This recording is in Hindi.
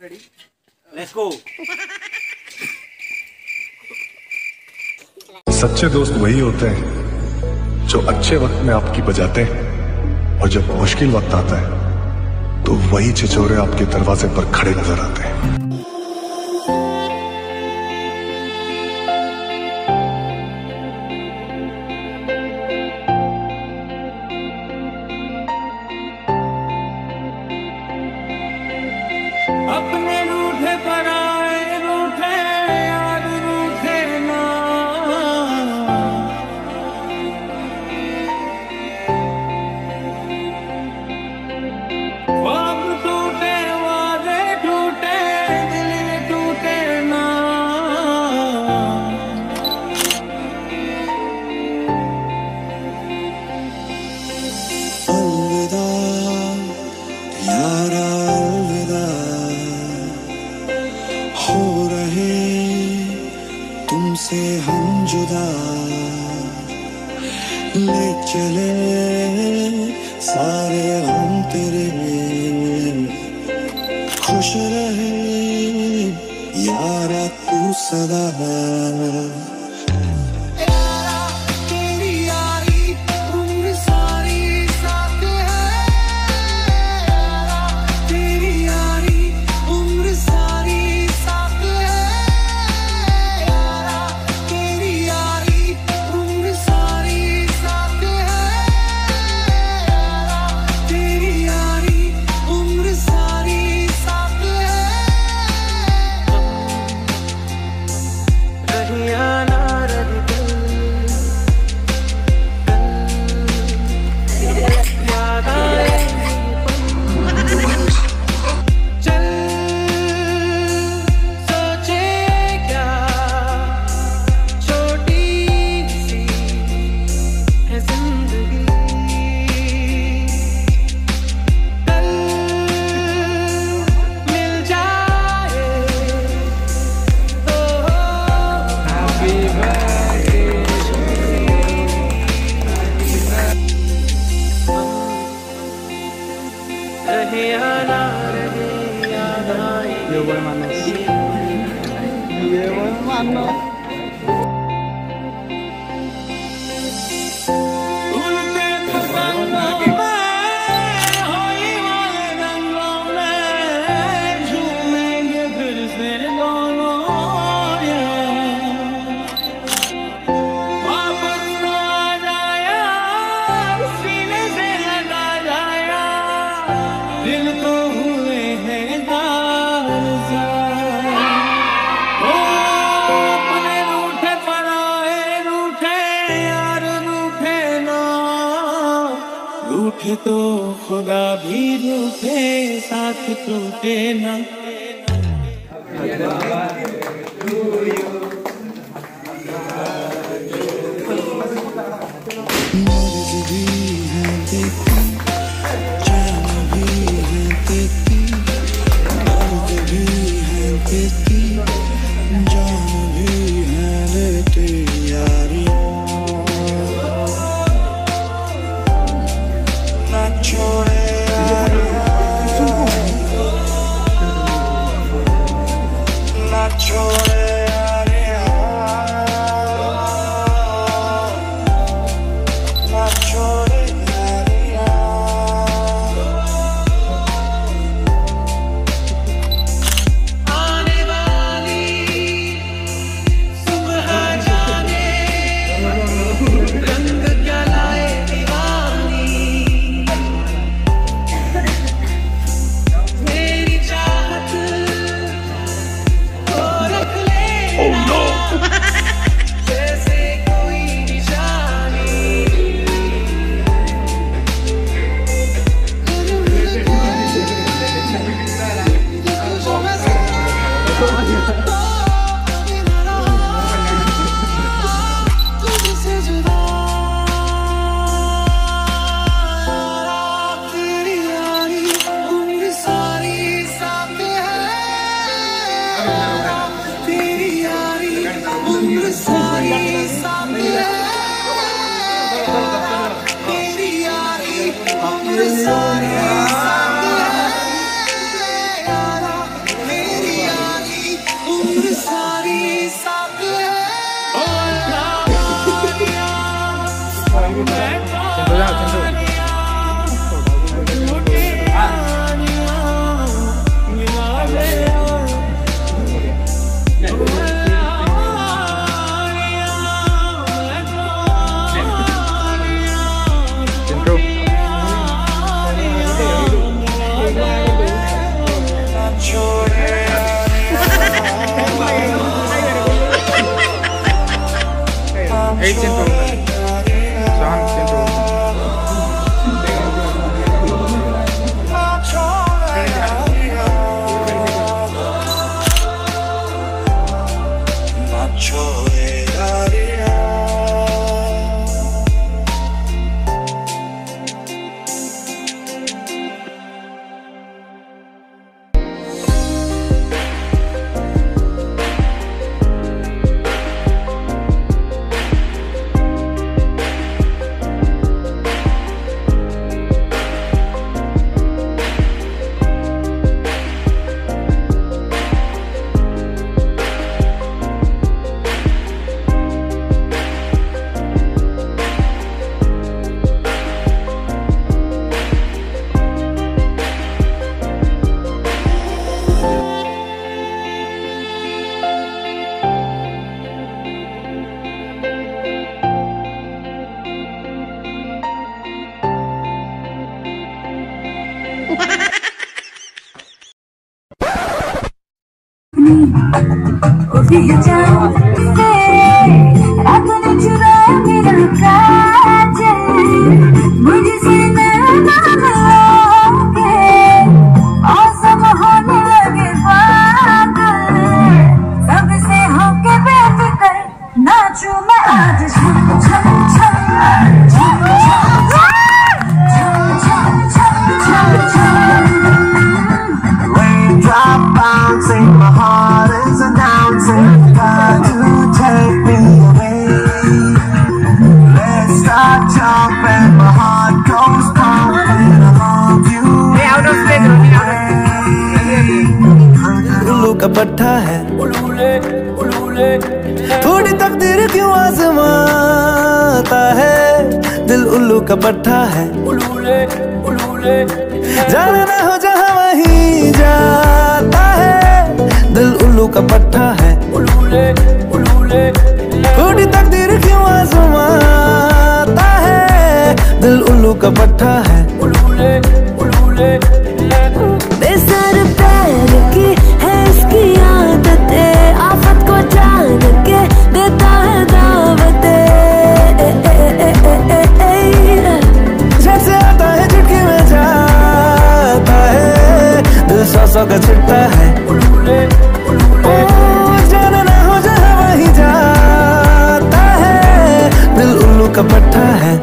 Ready, let's go. सच्चे दोस्त वही होते हैं जो अच्छे वक्त में आपकी बजाते हैं, और जब मुश्किल वक्त आता है तो वही छिछोरे आपके दरवाजे पर खड़े नजर आते हैं। अपने रूठे पर आए रूठे यार रूठे ना, ख्वाब टूटे वादे टूटे दिल टूटे ना। अलविदा यारा अलविदा, हो रहे तुमसे हम जुदा, ले चले सारे हम तेरे, खुश रहे यारा तू सदा। रूठे तो खुदा भी रूठे साथ टूटे ना। मर्ज भी है देखती, जान भी है देखती, दर्द भी है देखती, जान भी है लेती यारी। छोड़े ना छोड़े ना छोड़े आने वाली सुबह जाने रंग क्या लाए दीवानी। उसी जान से रब ने चुराया मेरा काजल, मुझसे ना मिलोगे मौसम होने लगे पागल, सबसे होके बेफिक्र नाचूं मैं आज छम छम छम छम छम छम छम। Raindrop bouncing, my heart is announcing, got to take me away. Let's start jumping, my heart goes pumping, I love you. उल्लू का पट्टा है, थोड़ी तकदीर क्यों आजमाता है, दिल उल्लू का पट्टा है, जाना ना हो जहाँ वहीं जाता है, दिल उल्लू का पट्टा है, थोड़ी तकदीर क्यों आजमाता है, दिल उल्लू का पट्टा है। बेसर पैर की है इसकी आदतें, आफत को जान के देता है दावतें, जैसे आता है झुटकी में जाता है, दिल सौ का छिट्टा है, ओ जाना ना हो जहाँ वहीं जाता है, दिल उल्लू का पट्टा है।